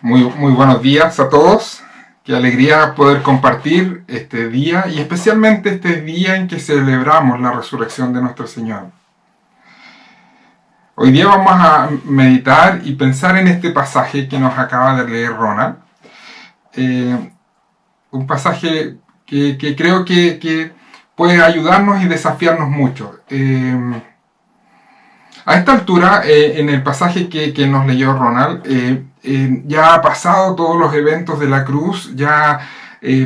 Muy buenos días a todos. Qué alegría poder compartir este día y especialmente este día en que celebramos la resurrección de nuestro Señor. Hoy día vamos a meditar y pensar en este pasaje que nos acaba de leer Ronald. Un pasaje que creo que puede ayudarnos y desafiarnos mucho. A esta altura, en el pasaje que nos leyó Ronald, ya ha pasado todos los eventos de la cruz, ya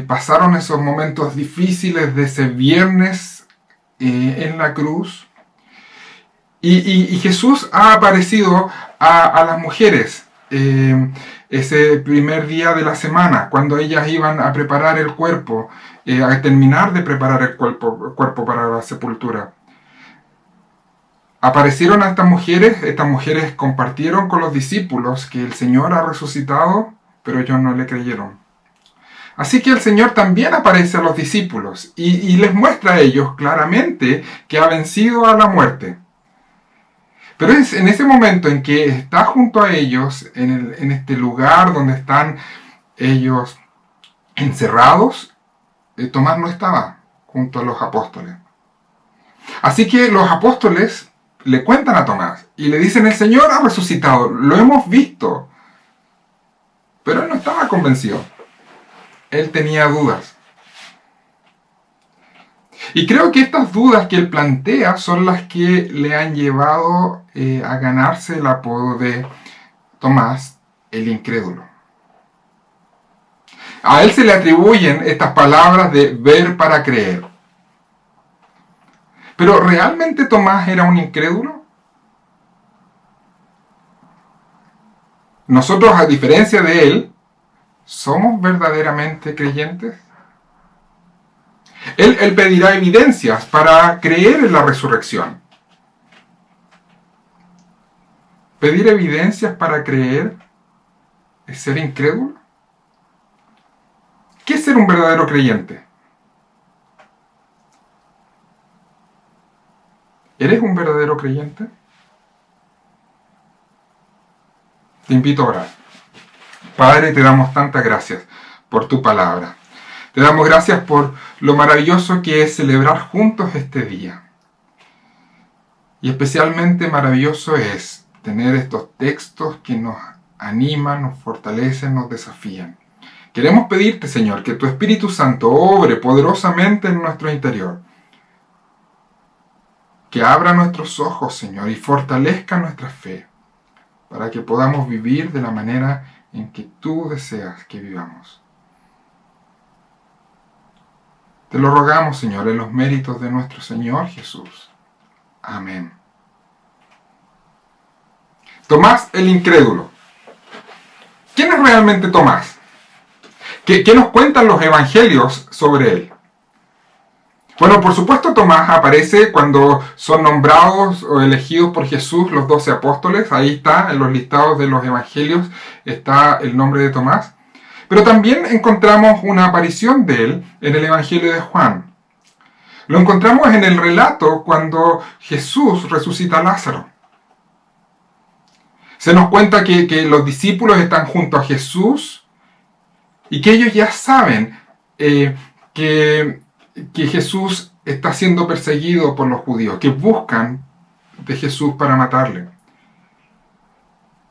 pasaron esos momentos difíciles de ese viernes en la cruz. Y Jesús ha aparecido a las mujeres ese primer día de la semana, cuando ellas iban a preparar el cuerpo, a terminar de preparar el cuerpo para la sepultura. Aparecieron a estas mujeres compartieron con los discípulos que el Señor ha resucitado, pero ellos no le creyeron. Así que el Señor también aparece a los discípulos y les muestra a ellos claramente que ha vencido a la muerte. Pero es en ese momento en que está junto a ellos, en este lugar donde están ellos encerrados, Tomás no estaba junto a los apóstoles. Así que los apóstoles le cuentan a Tomás y le dicen: el Señor ha resucitado, lo hemos visto. Pero él no estaba convencido. Él tenía dudas. Y creo que estas dudas que él plantea son las que le han llevado a ganarse el apodo de Tomás el incrédulo. A él se le atribuyen estas palabras de ver para creer. ¿Pero realmente Tomás era un incrédulo? Nosotros, a diferencia de él, ¿somos verdaderamente creyentes? Él pedirá evidencias para creer en la resurrección. ¿Pedir evidencias para creer es ser incrédulo? ¿Qué es ser un verdadero creyente? ¿Eres un verdadero creyente? Te invito a orar. Padre, te damos tantas gracias por tu palabra. Te damos gracias por lo maravilloso que es celebrar juntos este día. Y especialmente maravilloso es tener estos textos que nos animan, nos fortalecen, nos desafían. Queremos pedirte, Señor, que tu Espíritu Santo obre poderosamente en nuestro interior. Que abra nuestros ojos, Señor, y fortalezca nuestra fe, para que podamos vivir de la manera en que tú deseas que vivamos. Te lo rogamos, Señor, en los méritos de nuestro Señor Jesús. Amén. Tomás el incrédulo. ¿Quién es realmente Tomás? ¿Qué nos cuentan los evangelios sobre él? Bueno, por supuesto Tomás aparece cuando son nombrados o elegidos por Jesús los 12 apóstoles. Ahí está, en los listados de los evangelios está el nombre de Tomás. Pero también encontramos una aparición de él en el evangelio de Juan. Lo encontramos en el relato cuando Jesús resucita a Lázaro. Se nos cuenta que los discípulos están junto a Jesús y que ellos ya saben que Jesús está siendo perseguido por los judíos, que buscan de Jesús para matarle.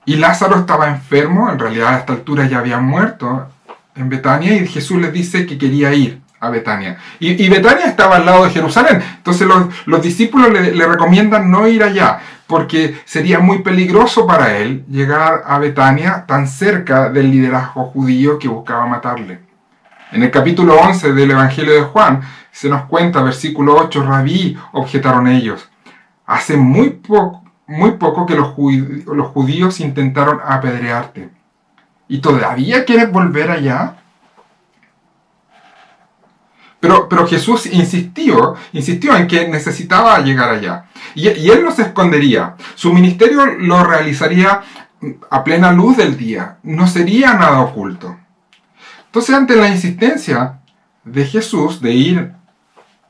Y Lázaro estaba enfermo, en realidad a esta altura ya había muerto en Betania, y Jesús les dice que quería ir a Betania. Y Betania estaba al lado de Jerusalén, entonces los discípulos le recomiendan no ir allá, porque sería muy peligroso para él llegar a Betania tan cerca del liderazgo judío que buscaba matarle. En el capítulo 11 del Evangelio de Juan se nos cuenta, versículo 8, Rabí, objetaron ellos, hace muy poco que los judíos intentaron apedrearte. ¿Y todavía quieres volver allá? Pero Jesús insistió en que necesitaba llegar allá. Y él no se escondería. Su ministerio lo realizaría a plena luz del día. No sería nada oculto. Entonces, ante la insistencia de Jesús de ir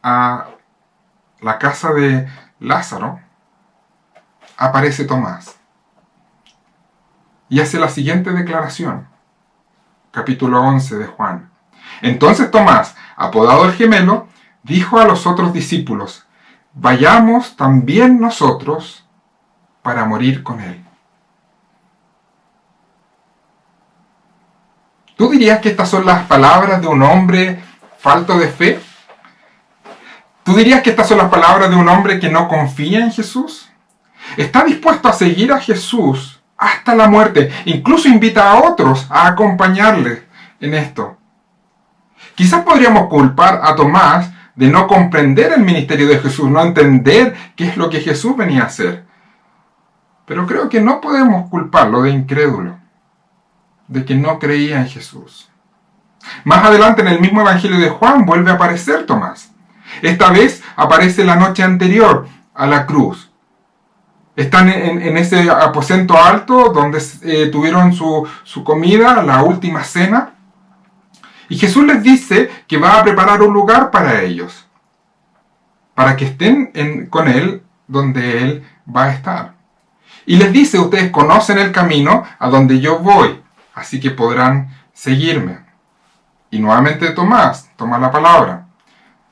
a la casa de Lázaro, aparece Tomás y hace la siguiente declaración. capítulo 11 de Juan. Entonces Tomás, apodado el gemelo, dijo a los otros discípulos: vayamos también nosotros para morir con él. ¿Tú dirías que estas son las palabras de un hombre falto de fe? ¿Tú dirías que estas son las palabras de un hombre que no confía en Jesús? Está dispuesto a seguir a Jesús hasta la muerte. Incluso invita a otros a acompañarle en esto. Quizás podríamos culpar a Tomás de no comprender el ministerio de Jesús, no entender qué es lo que Jesús venía a hacer. Pero creo que no podemos culparlo de incrédulo, de que no creía en Jesús. Más adelante en el mismo Evangelio de Juan vuelve a aparecer Tomás. Esta vez aparece la noche anterior a la cruz. Están en ese aposento alto donde tuvieron su comida, la última cena. Y Jesús les dice que va a preparar un lugar para ellos, para que estén con Él donde Él va a estar. Y les dice: ustedes conocen el camino a donde yo voy, así que podrán seguirme. Y nuevamente Tomás toma la palabra.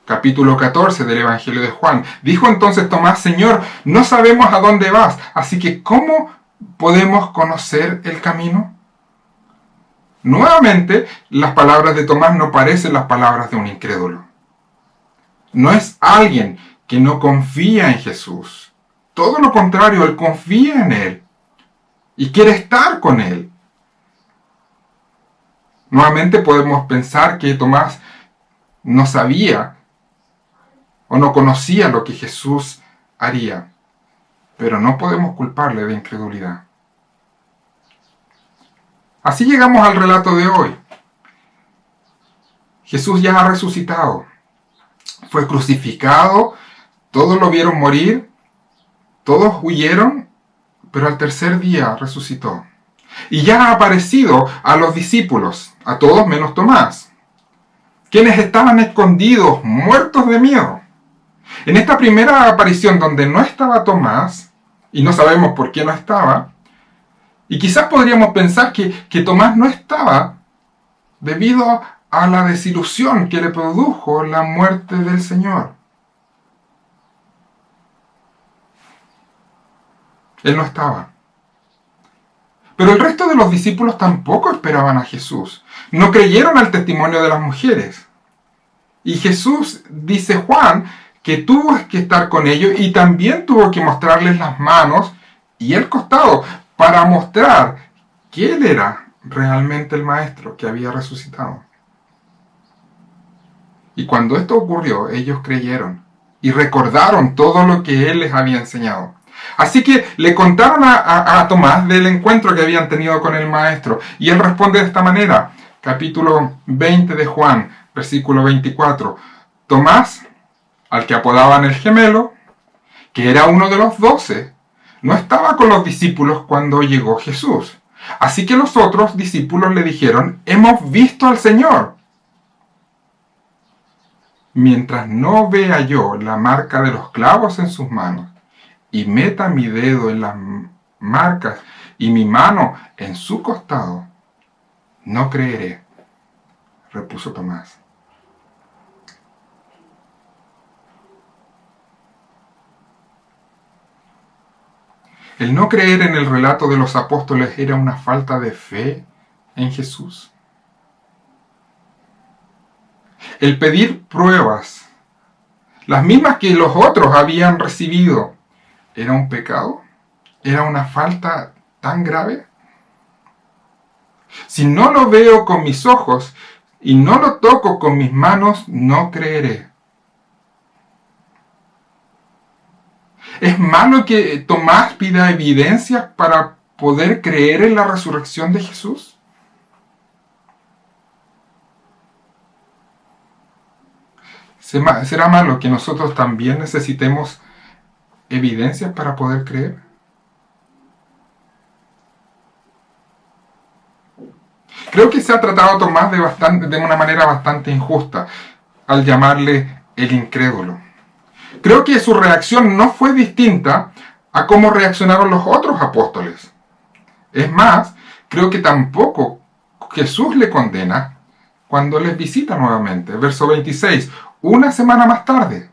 Capítulo 14 del Evangelio de Juan. Dijo entonces Tomás: Señor, no sabemos a dónde vas, así que ¿cómo podemos conocer el camino? Nuevamente, las palabras de Tomás no parecen las palabras de un incrédulo. No es alguien que no confía en Jesús. Todo lo contrario, él confía en Él y quiere estar con Él. Nuevamente podemos pensar que Tomás no sabía o no conocía lo que Jesús haría, pero no podemos culparle de incredulidad. Así llegamos al relato de hoy. Jesús ya ha resucitado. Fue crucificado, todos lo vieron morir, todos huyeron, pero al tercer día resucitó. Y ya ha aparecido a los discípulos, a todos menos Tomás, quienes estaban escondidos, muertos de miedo. En esta primera aparición donde no estaba Tomás, y no sabemos por qué no estaba, y quizás podríamos pensar que Tomás no estaba debido a la desilusión que le produjo la muerte del Señor. Él no estaba. Pero el resto de los discípulos tampoco esperaban a Jesús. No creyeron al testimonio de las mujeres. Y Jesús, dice Juan, que tuvo que estar con ellos y también tuvo que mostrarles las manos y el costado para mostrar que Él era realmente el Maestro que había resucitado. Y cuando esto ocurrió, ellos creyeron y recordaron todo lo que Él les había enseñado. Así que le contaron a Tomás del encuentro que habían tenido con el Maestro. Y él responde de esta manera. Capítulo 20 de Juan, versículo 24. Tomás, al que apodaban el gemelo, que era uno de los 12, no estaba con los discípulos cuando llegó Jesús. Así que los otros discípulos le dijeron: hemos visto al Señor. Mientras no vea yo la marca de los clavos en sus manos, y meta mi dedo en las marcas y mi mano en su costado, no creeré, repuso Tomás. El no creer en el relato de los apóstoles era una falta de fe en Jesús. El pedir pruebas, las mismas que los otros habían recibido, ¿era un pecado? ¿Era una falta tan grave? Si no lo veo con mis ojos y no lo toco con mis manos, no creeré. ¿Es malo que Tomás pida evidencias para poder creer en la resurrección de Jesús? ¿Será malo que nosotros también necesitemos evidencias para poder creer? Creo que se ha tratado a Tomás de una manera bastante injusta al llamarle el incrédulo. Creo que su reacción no fue distinta a cómo reaccionaron los otros apóstoles. Es más, creo que tampoco Jesús le condena cuando les visita nuevamente. Verso 26. Una semana más tarde,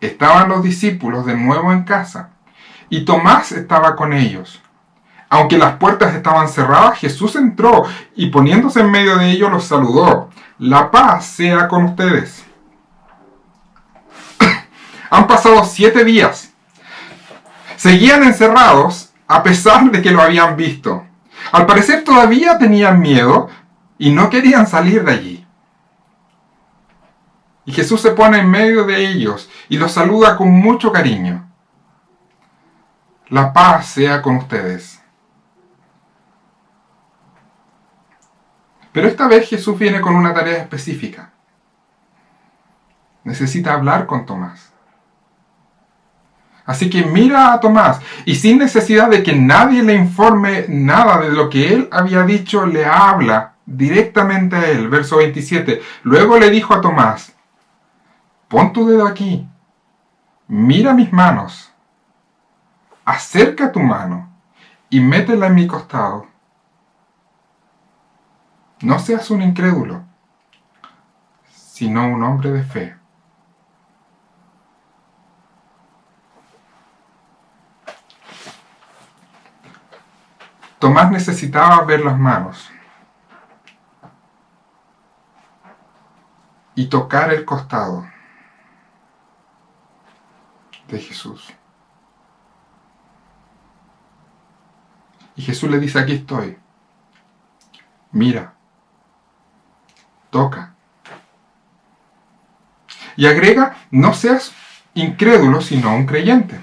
estaban los discípulos de nuevo en casa y Tomás estaba con ellos. Aunque las puertas estaban cerradas, Jesús entró y poniéndose en medio de ellos los saludó. La paz sea con ustedes. Han pasado 7 días. Seguían encerrados a pesar de que lo habían visto. Al parecer todavía tenían miedo y no querían salir de allí. Y Jesús se pone en medio de ellos y los saluda con mucho cariño. La paz sea con ustedes. Pero esta vez Jesús viene con una tarea específica. Necesita hablar con Tomás. Así que mira a Tomás y sin necesidad de que nadie le informe nada de lo que él había dicho, le habla directamente a él. Verso 27. Luego le dijo a Tomás, pon tu dedo aquí, mira mis manos, acerca tu mano y métela en mi costado. No seas un incrédulo, sino un hombre de fe. Tomás necesitaba ver las manos y tocar el costado de Jesús. Y Jesús le dice, aquí estoy. Mira, toca. Y agrega, no seas incrédulo, sino un creyente,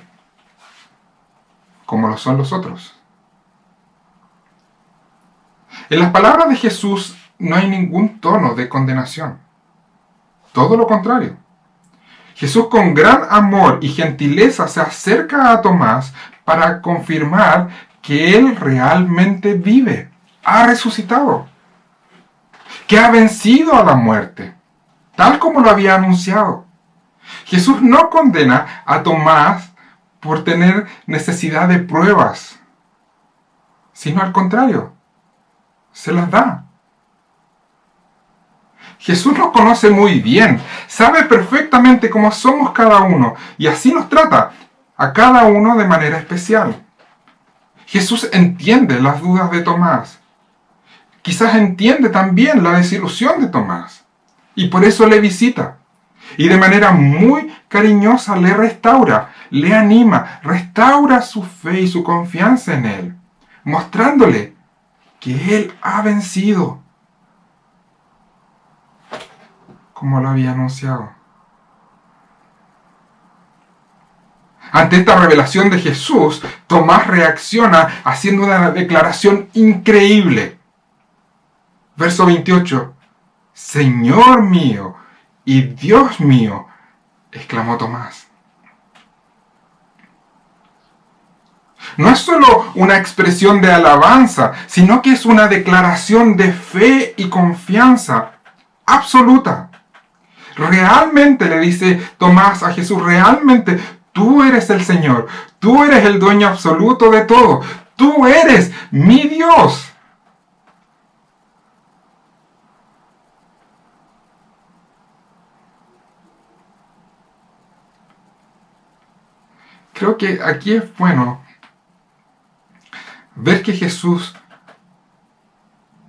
como lo son los otros. En las palabras de Jesús no hay ningún tono de condenación. Todo lo contrario. Jesús con gran amor y gentileza se acerca a Tomás para confirmar que él realmente vive, ha resucitado, que ha vencido a la muerte, tal como lo había anunciado. Jesús no condena a Tomás por tener necesidad de pruebas, sino al contrario, se las da. Jesús nos conoce muy bien, sabe perfectamente cómo somos cada uno y así nos trata a cada uno de manera especial. Jesús entiende las dudas de Tomás. Quizás entiende también la desilusión de Tomás y por eso le visita. Y de manera muy cariñosa le restaura, le anima, restaura su fe y su confianza en él, mostrándole que él ha vencido, como lo había anunciado. Ante esta revelación de Jesús, Tomás reacciona haciendo una declaración increíble. Verso 28. Señor mío y Dios mío, exclamó Tomás. No es solo una expresión de alabanza, sino que es una declaración de fe y confianza absoluta. Realmente, le dice Tomás a Jesús, realmente tú eres el Señor, tú eres el dueño absoluto de todo, tú eres mi Dios. Creo que aquí es bueno ver que Jesús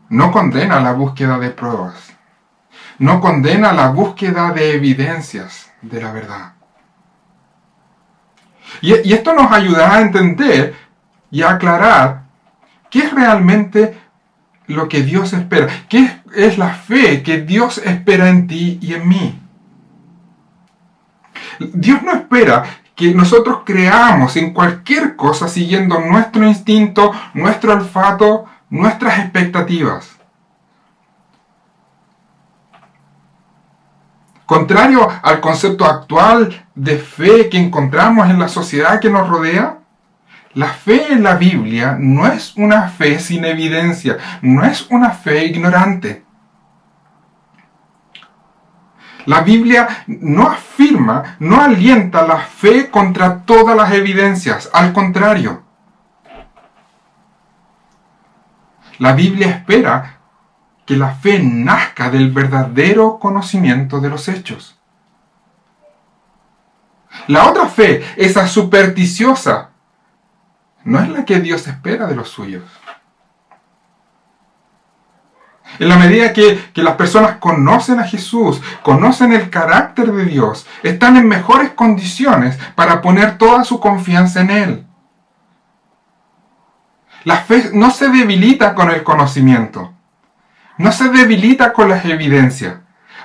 no condena la búsqueda de pruebas, no condena la búsqueda de evidencias de la verdad. Y esto nos ayudará a entender y a aclarar qué es realmente lo que Dios espera, qué es la fe que Dios espera en ti y en mí. Dios no espera que nosotros creamos en cualquier cosa siguiendo nuestro instinto, nuestro olfato, nuestras expectativas. Contrario al concepto actual de fe que encontramos en la sociedad que nos rodea, la fe en la Biblia no es una fe sin evidencia, no es una fe ignorante. La Biblia no afirma, no alienta la fe contra todas las evidencias, al contrario. La Biblia espera que la fe nazca del verdadero conocimiento de los hechos. La otra fe, esa supersticiosa, no es la que Dios espera de los suyos. En la medida que las personas conocen a Jesús, conocen el carácter de Dios, están en mejores condiciones para poner toda su confianza en Él. La fe no se debilita con el conocimiento, no se debilita con las evidencias.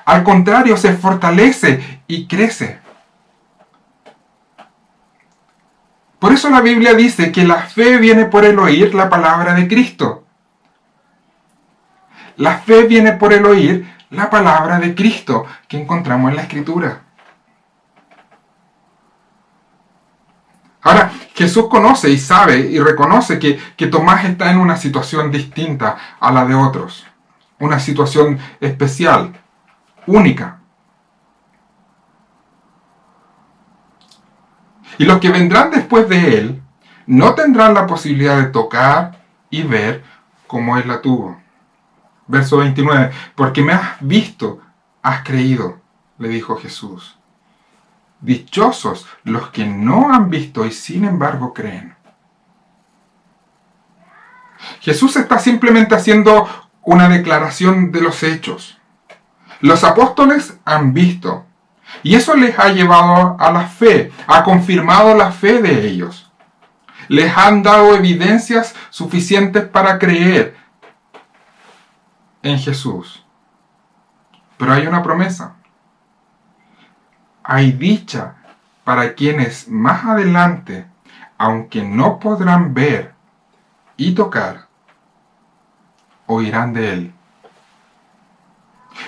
Al contrario, se fortalece y crece. Por eso la Biblia dice que la fe viene por el oír la palabra de Cristo. La fe viene por el oír la palabra de Cristo que encontramos en la Escritura. Ahora, Jesús conoce y sabe y reconoce que Tomás está en una situación distinta a la de otros. Una situación especial, única. Y los que vendrán después de él no tendrán la posibilidad de tocar y ver como él la tuvo. Verso 29. Porque me has visto, has creído, le dijo Jesús. Dichosos los que no han visto y sin embargo creen. Jesús está simplemente haciendo una declaración de los hechos. Los apóstoles han visto. Y eso les ha llevado a la fe, ha confirmado la fe de ellos. Les han dado evidencias suficientes para creer en Jesús. Pero hay una promesa. Hay dicha para quienes más adelante, aunque no podrán ver y tocar, oirán de Él.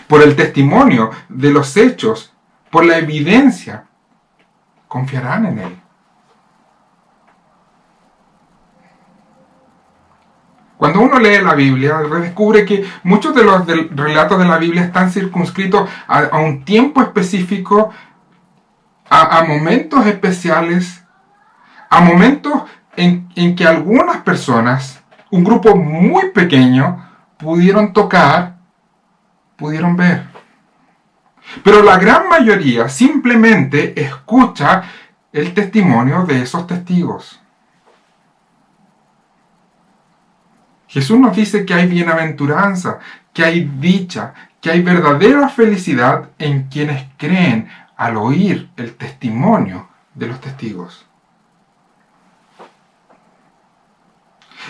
Por el testimonio de los hechos, por la evidencia, confiarán en Él. Cuando uno lee la Biblia, redescubre que muchos de los relatos de la Biblia están circunscritos a un tiempo específico, a momentos especiales, a momentos en que algunas personas, un grupo muy pequeño, pudieron tocar, pudieron ver. Pero la gran mayoría simplemente escucha el testimonio de esos testigos. Jesús nos dice que hay bienaventuranza, que hay dicha, que hay verdadera felicidad en quienes creen al oír el testimonio de los testigos.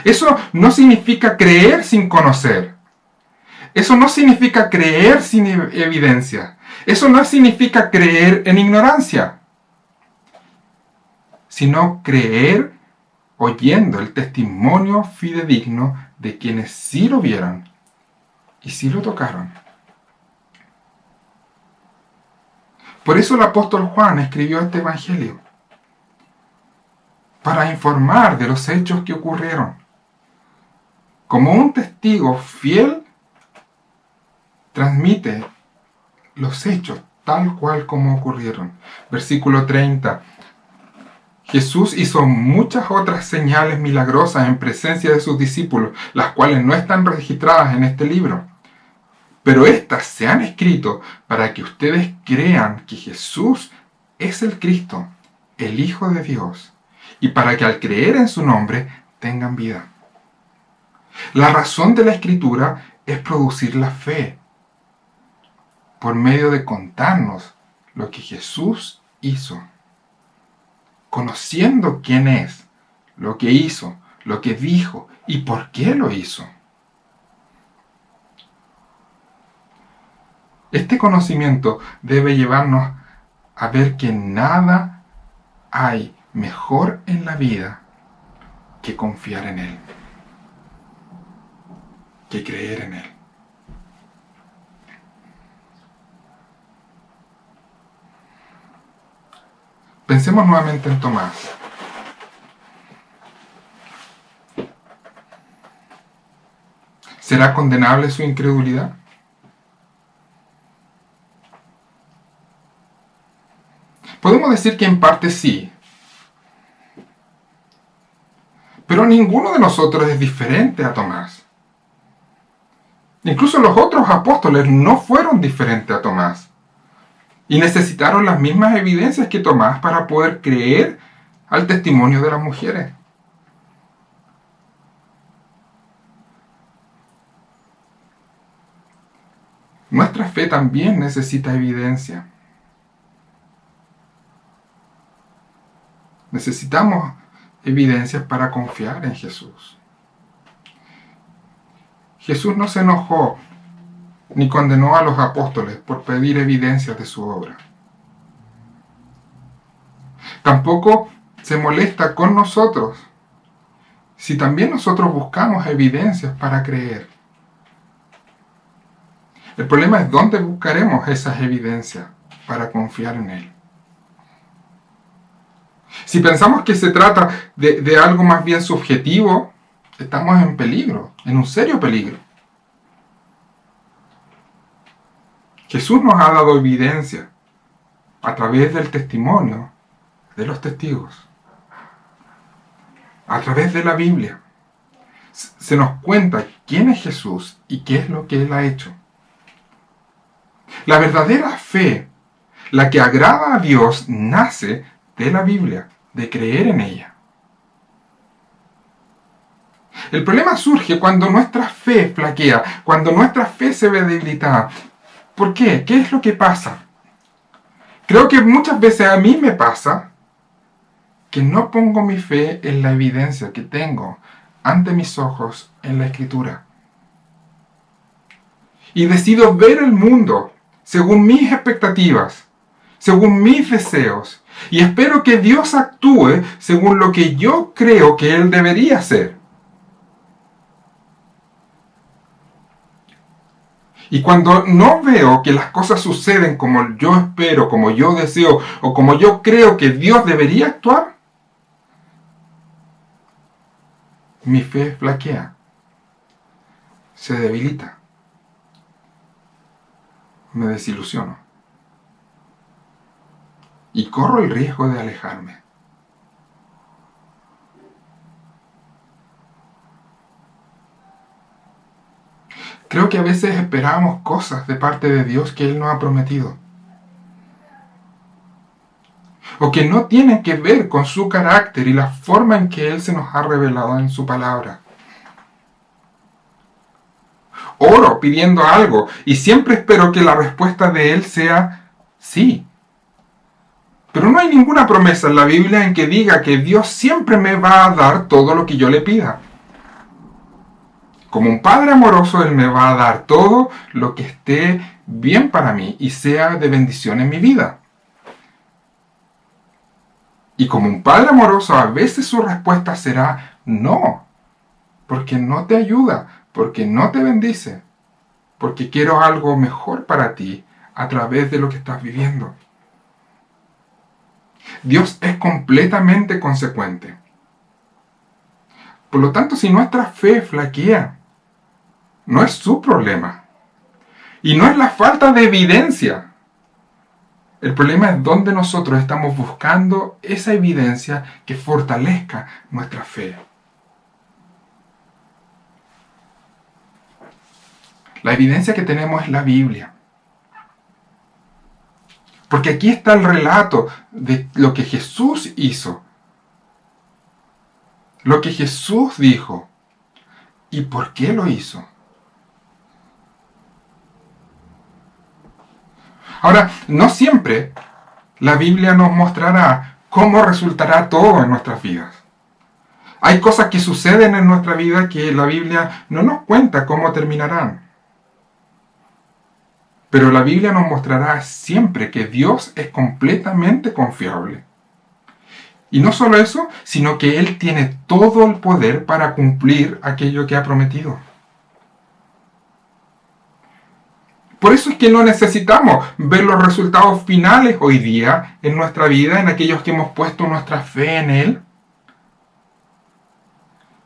Eso no significa creer sin conocer. Eso no significa creer sin evidencia. Eso no significa creer en ignorancia, sino creer oyendo el testimonio fidedigno de quienes sí lo vieron y sí lo tocaron. Por eso el apóstol Juan escribió este evangelio, para informar de los hechos que ocurrieron. Como un testigo fiel, transmite los hechos tal cual como ocurrieron. Versículo 30. Jesús hizo muchas otras señales milagrosas en presencia de sus discípulos, las cuales no están registradas en este libro. Pero estas se han escrito para que ustedes crean que Jesús es el Cristo, el Hijo de Dios, y para que al creer en su nombre tengan vida. La razón de la Escritura es producir la fe, por medio de contarnos lo que Jesús hizo. Conociendo quién es, lo que hizo, lo que dijo y por qué lo hizo. Este conocimiento debe llevarnos a ver que nada hay mejor en la vida que confiar en Él, que creer en Él. Pensemos nuevamente en Tomás. ¿Será condenable su incredulidad? Podemos decir que en parte sí. Pero ninguno de nosotros es diferente a Tomás. Incluso los otros apóstoles no fueron diferentes a Tomás y necesitaron las mismas evidencias que Tomás para poder creer al testimonio de las mujeres. Nuestra fe también necesita evidencia. Necesitamos evidencias para confiar en Jesús. Jesús no se enojó ni condenó a los apóstoles por pedir evidencias de su obra. Tampoco se molesta con nosotros si también nosotros buscamos evidencias para creer. El problema es dónde buscaremos esas evidencias para confiar en Él. Si pensamos que se trata de algo más bien subjetivo, estamos en peligro, en un serio peligro. Jesús nos ha dado evidencia a través del testimonio de los testigos, a través de la Biblia. Se nos cuenta quién es Jesús y qué es lo que Él ha hecho. La verdadera fe, la que agrada a Dios, nace de la Biblia, de creer en ella. El problema surge cuando nuestra fe flaquea, cuando nuestra fe se ve debilitada. ¿Por qué? ¿Qué es lo que pasa? Creo que muchas veces a mí me pasa que no pongo mi fe en la evidencia que tengo ante mis ojos en la Escritura. Y decido ver el mundo según mis expectativas, según mis deseos, y espero que Dios actúe según lo que yo creo que Él debería hacer. Y cuando no veo que las cosas suceden como yo espero, como yo deseo, o como yo creo que Dios debería actuar, mi fe flaquea, se debilita, me desilusiono y corro el riesgo de alejarme. Creo que a veces esperamos cosas de parte de Dios que Él nos ha prometido, o que no tienen que ver con su carácter y la forma en que Él se nos ha revelado en su palabra. Oro pidiendo algo y siempre espero que la respuesta de Él sea sí. Pero no hay ninguna promesa en la Biblia en que diga que Dios siempre me va a dar todo lo que yo le pida. Como un Padre amoroso, Él me va a dar todo lo que esté bien para mí y sea de bendición en mi vida. Y como un Padre amoroso, a veces su respuesta será no, porque no te ayuda, porque no te bendice, porque quiero algo mejor para ti a través de lo que estás viviendo. Dios es completamente consecuente. Por lo tanto, si nuestra fe flaquea, no es su problema. Y no es la falta de evidencia. El problema es dónde nosotros estamos buscando esa evidencia que fortalezca nuestra fe. La evidencia que tenemos es la Biblia. Porque aquí está el relato de lo que Jesús hizo. Lo que Jesús dijo. ¿Y por qué lo hizo? Ahora, no siempre la Biblia nos mostrará cómo resultará todo en nuestras vidas. Hay cosas que suceden en nuestra vida que la Biblia no nos cuenta cómo terminarán. Pero la Biblia nos mostrará siempre que Dios es completamente confiable. Y no solo eso, sino que Él tiene todo el poder para cumplir aquello que ha prometido. Por eso es que no necesitamos ver los resultados finales hoy día en nuestra vida, en aquellos que hemos puesto nuestra fe en Él.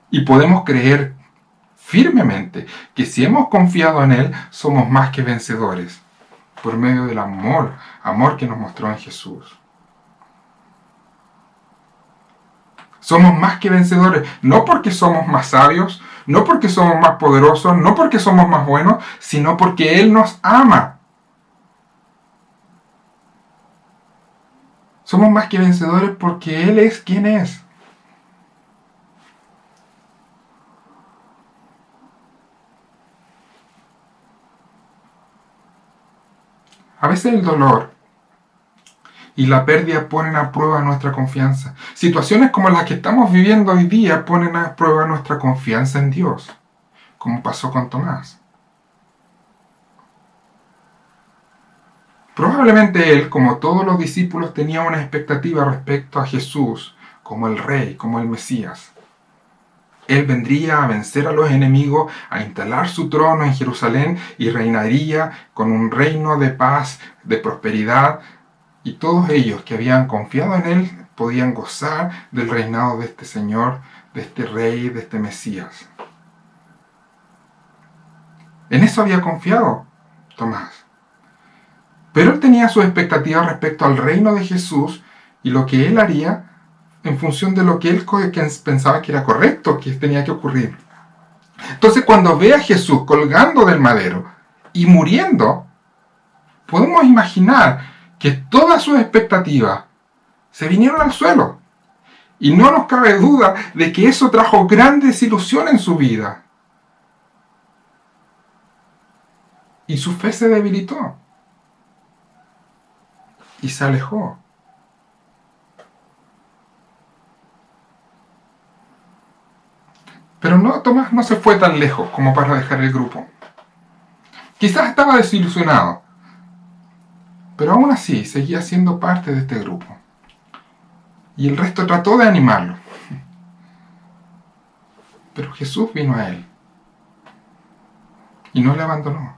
Y podemos creer firmemente que si hemos confiado en Él, somos más que vencedores, por medio del amor que nos mostró en Jesús. Somos más que vencedores, no porque somos más sabios, no porque somos más poderosos, no porque somos más buenos, sino porque Él nos ama. Somos más que vencedores porque Él es quien es. A veces el dolor y la pérdida ponen a prueba nuestra confianza. Situaciones como las que estamos viviendo hoy día ponen a prueba nuestra confianza en Dios, como pasó con Tomás. Probablemente él, como todos los discípulos, tenía una expectativa respecto a Jesús como el Rey, como el Mesías. Él vendría a vencer a los enemigos, a instalar su trono en Jerusalén y reinaría con un reino de paz, de prosperidad, y todos ellos que habían confiado en Él podían gozar del reinado de este Señor, de este Rey, de este Mesías. En eso había confiado Tomás. Pero él tenía sus expectativas respecto al reino de Jesús y lo que Él haría en función de lo que él pensaba que era correcto, que tenía que ocurrir. Entonces, cuando ve a Jesús colgando del madero y muriendo, podemos imaginar que todas sus expectativas se vinieron al suelo. Y no nos cabe duda de que eso trajo gran desilusión en su vida. Y su fe se debilitó. Y se alejó. Pero no, Tomás no se fue tan lejos como para dejar el grupo. Quizás estaba desilusionado, pero aún así seguía siendo parte de este grupo. Y el resto trató de animarlo. Pero Jesús vino a él y no le abandonó.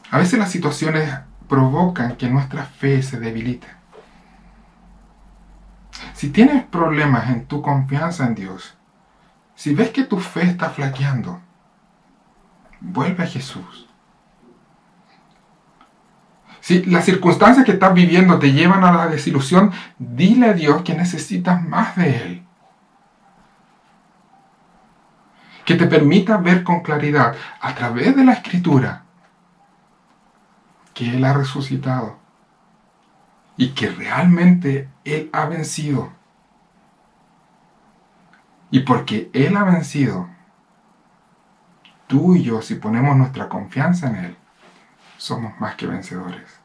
A veces las situaciones provocan que nuestra fe se debilite. Si tienes problemas en tu confianza en Dios, si ves que tu fe está flaqueando, vuelve a Jesús. Si las circunstancias que estás viviendo te llevan a la desilusión, dile a Dios que necesitas más de Él. Que te permita ver con claridad a través de la Escritura que Él ha resucitado y que realmente Él ha vencido. Y porque Él ha vencido, tú y yo, si ponemos nuestra confianza en Él, somos más que vencedores.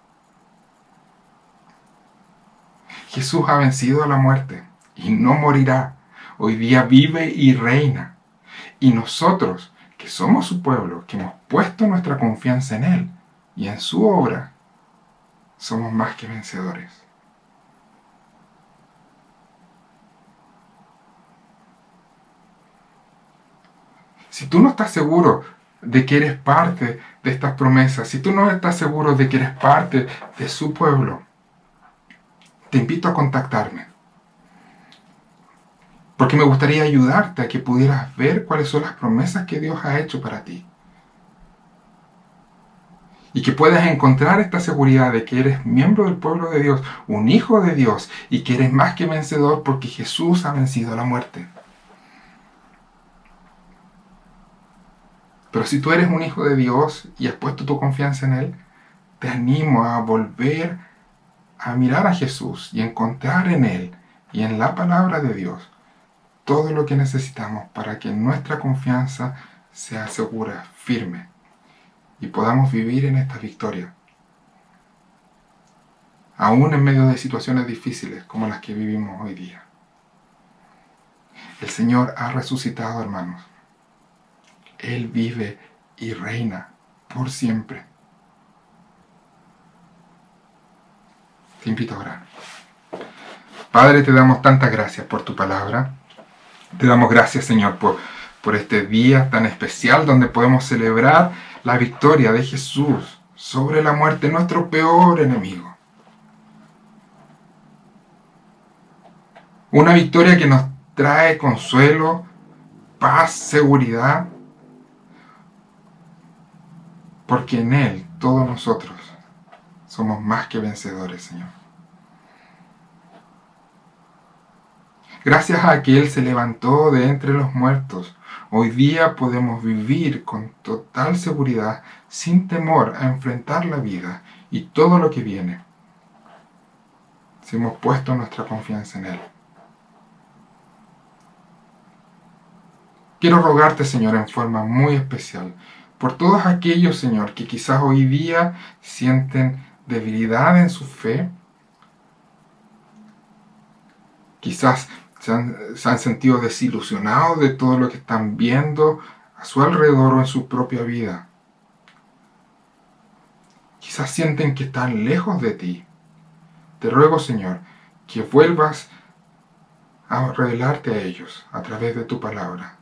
Jesús ha vencido a la muerte y no morirá. Hoy día vive y reina. Y nosotros, que somos su pueblo, que hemos puesto nuestra confianza en Él y en su obra, somos más que vencedores. Si tú no estás seguro de que eres parte de estas promesas, si tú no estás seguro de que eres parte de su pueblo, te invito a contactarme. Porque me gustaría ayudarte a que pudieras ver cuáles son las promesas que Dios ha hecho para ti. Y que puedas encontrar esta seguridad de que eres miembro del pueblo de Dios, un hijo de Dios, y que eres más que vencedor porque Jesús ha vencido la muerte. Pero si tú eres un hijo de Dios y has puesto tu confianza en Él, te animo a volver a mirar a Jesús y encontrar en Él y en la palabra de Dios todo lo que necesitamos para que nuestra confianza sea segura, firme, y podamos vivir en esta victoria, aún en medio de situaciones difíciles como las que vivimos hoy día. El Señor ha resucitado, hermanos. Él vive y reina por siempre. Te invito a orar. Padre, te damos tantas gracias por tu palabra. Te damos gracias, Señor, por este día tan especial donde podemos celebrar la victoria de Jesús sobre la muerte, nuestro peor enemigo. Una victoria que nos trae consuelo, paz, seguridad, porque en Él todos nosotros Somos más que vencedores, Señor. Gracias a que Él se levantó de entre los muertos, hoy día podemos vivir con total seguridad, sin temor a enfrentar la vida y todo lo que viene, si hemos puesto nuestra confianza en Él. Quiero rogarte, Señor, en forma muy especial, por todos aquellos, Señor, que quizás hoy día sienten debilidad en su fe, quizás se han sentido desilusionados de todo lo que están viendo a su alrededor o en su propia vida. Quizás sienten que están lejos de ti. Te ruego, Señor, que vuelvas a revelarte a ellos a través de tu palabra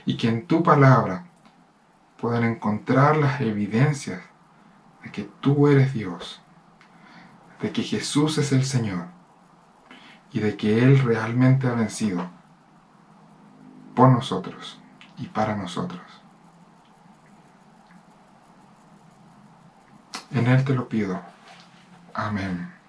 y que en tu palabra puedan encontrar las evidencias de que tú eres Dios, de que Jesús es el Señor y de que Él realmente ha vencido por nosotros y para nosotros. En Él te lo pido. Amén.